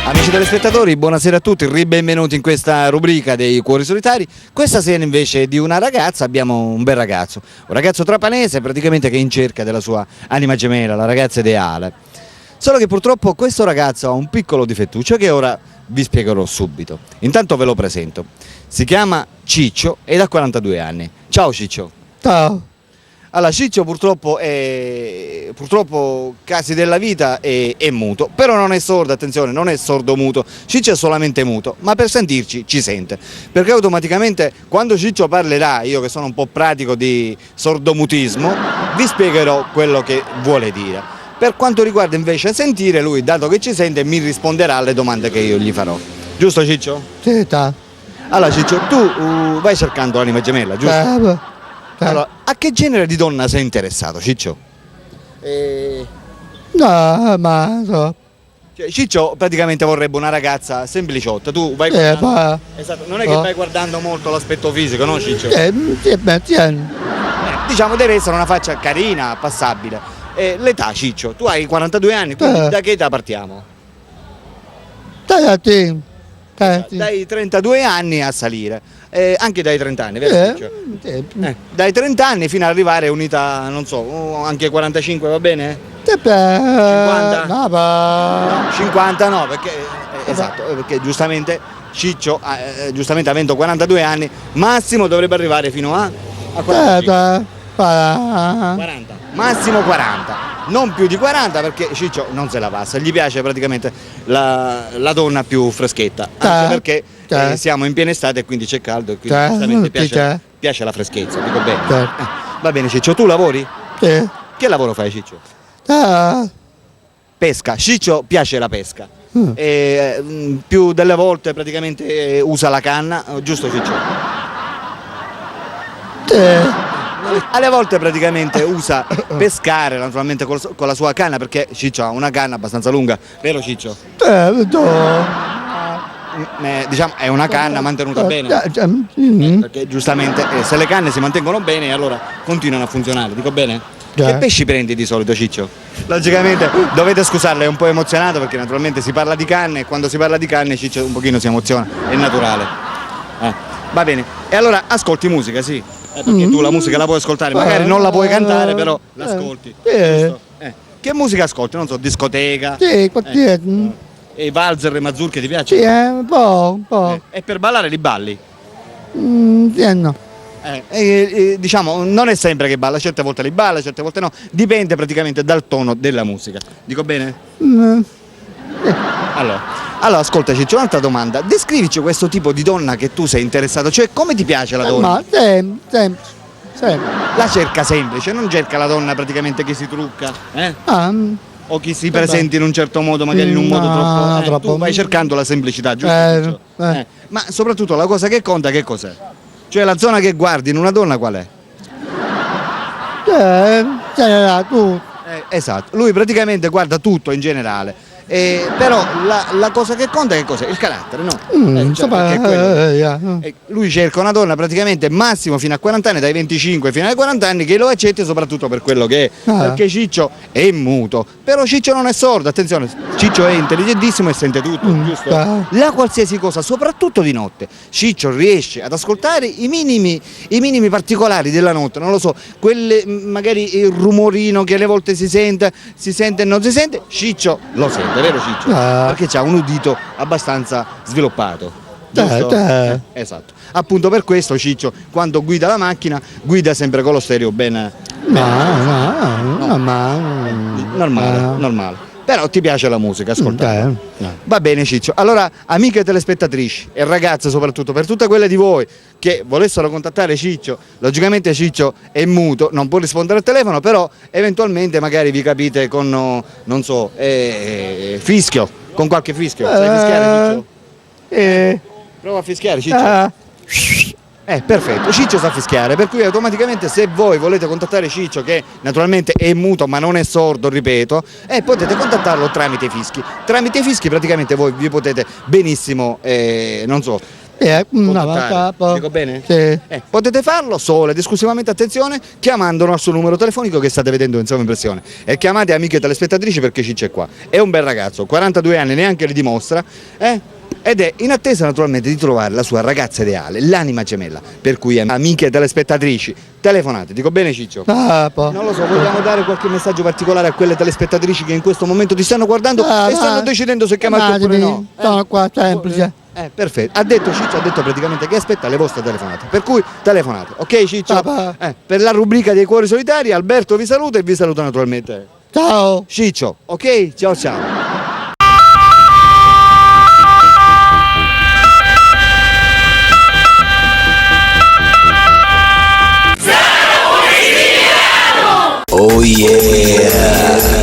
Amici telespettatori, buonasera a tutti, benvenuti in questa rubrica dei Cuori Solitari. Questa sera invece di una ragazza abbiamo un bel ragazzo, un ragazzo trapanese praticamente che è in cerca della sua anima gemella, la ragazza ideale. Solo che purtroppo questo ragazzo ha un piccolo difettuccio che ora vi spiegherò subito. Intanto ve lo presento. Si chiama Ciccio ed ha 42 anni. Ciao Ciccio. Ciao. Allora, Ciccio purtroppo casi della vita è muto, però non è sordo, attenzione, non è sordo muto, Ciccio è solamente muto, ma per sentirci ci sente, perché automaticamente quando Ciccio parlerà, io che sono un po' pratico di sordomutismo, vi spiegherò quello che vuole dire. Per quanto riguarda invece sentire, lui, dato che ci sente, mi risponderà alle domande che io gli farò. Giusto Ciccio? Sì, ciao. Allora Ciccio, tu vai cercando l'anima gemella, giusto? Allora, a che genere di donna sei interessato, Ciccio? No, ma so. Cioè, Ciccio praticamente vorrebbe una ragazza sempliciotta, tu vai guardando... Esatto, non è che vai guardando molto l'aspetto fisico, no Ciccio? Diciamo deve essere una faccia carina, passabile. L'età Ciccio, tu hai 42 anni, quindi da che età partiamo? Dai 32 anni a salire, anche dai 30 anni, vero Ciccio? Dai 30 anni fino ad arrivare a un'età, non so, anche 45 va bene? 50? No, 50 no, perché, esatto, perché giustamente Ciccio, giustamente avendo 42 anni, massimo dovrebbe arrivare fino a 45. 40, massimo 40, non più di 40 perché Ciccio non se la passa, gli piace praticamente la donna più freschetta, anche perché siamo in piena estate e quindi c'è caldo e quindi giustamente piace la freschezza, dico bene. Va bene Ciccio, tu lavori? Che lavoro fai Ciccio? Pesca, Ciccio piace la pesca, più delle volte praticamente usa la canna, giusto Ciccio? Alle volte praticamente usa pescare naturalmente con la sua canna, perché Ciccio ha una canna abbastanza lunga, vero Ciccio? Diciamo è una canna mantenuta bene, perché giustamente se le canne si mantengono bene allora continuano a funzionare, dico bene? Che pesci prendi di solito Ciccio? Logicamente dovete scusarlo, è un po' emozionato perché naturalmente si parla di canne e quando si parla di canne Ciccio un pochino si emoziona, è naturale. Va bene, e allora ascolti musica, sì? Perché tu la musica la puoi ascoltare, magari non la puoi cantare, però l'ascolti. Che musica ascolti? Non so, discoteca? Sì, E valzer e mazurche ti piacciono? sì, un po'. E per ballare li balli? No. Diciamo, non è sempre che balla, certe volte li balla, certe volte no, dipende praticamente dal tono della musica. Dico bene? Allora, ascolta Ciccio, un'altra domanda. Descrivici questo tipo di donna che tu sei interessato, cioè come ti piace la donna? Ma sempre. La cerca semplice, non cerca la donna praticamente che si trucca, o che si presenti in un certo modo, magari in un modo troppo. Tu vai cercando la semplicità, giusto? Ma soprattutto la cosa che conta che cos'è? Cioè la zona che guardi in una donna qual è? Tu. Esatto, lui praticamente guarda tutto in generale. Però la cosa che conta è che cos'è? Il carattere, no? Lui cerca una donna praticamente massimo fino a 40 anni, dai 25 fino ai 40 anni, che lo accetti soprattutto per quello che è, perché Ciccio è muto, però Ciccio non è sordo, attenzione, Ciccio è intelligentissimo e sente tutto, giusto? La qualsiasi cosa, soprattutto di notte, Ciccio riesce ad ascoltare i minimi particolari della notte, non lo so, quelle magari il rumorino che alle volte si sente e non si sente, Ciccio lo sente. È vero Ciccio? Perché ha un udito abbastanza sviluppato, giusto? Esatto. Appunto per questo Ciccio quando guida la macchina guida sempre con lo stereo ben normale. Però ti piace la musica, ascolta. Va bene Ciccio. Allora amiche telespettatrici e ragazze soprattutto, per tutte quelle di voi che volessero contattare Ciccio, logicamente Ciccio è muto, non può rispondere al telefono, però eventualmente magari vi capite con, non so, fischio, con qualche fischio. Sai fischiare Ciccio? Prova a fischiare Ciccio. Perfetto, Ciccio sa fischiare, per cui automaticamente se voi volete contattare Ciccio, che naturalmente è muto ma non è sordo, ripeto, potete contattarlo tramite i fischi. Tramite i fischi praticamente voi vi potete benissimo, non so, contattare. Dico bene? Sì. Potete farlo solo ed esclusivamente, attenzione, chiamando al suo numero telefonico che state vedendo in sovraimpressione. E chiamate amiche telespettatrici perché Ciccio è qua. È un bel ragazzo, 42 anni, neanche li dimostra, ed è in attesa naturalmente di trovare la sua ragazza ideale, l'anima gemella. Per cui amiche telespettatrici, telefonate. Dico bene Ciccio? Non lo so, vogliamo dare qualche messaggio particolare a quelle telespettatrici che in questo momento ti stanno guardando e stanno decidendo se chiamarti oppure no? Sono qua, semplice. Perfetto, ha detto Ciccio, ha detto praticamente che aspetta le vostre telefonate, per cui telefonate, ok Ciccio? Per la rubrica dei cuori solitari Alberto vi saluta e vi saluta naturalmente Ciao Ciccio, ok? Ciao ciao. Oh yeah!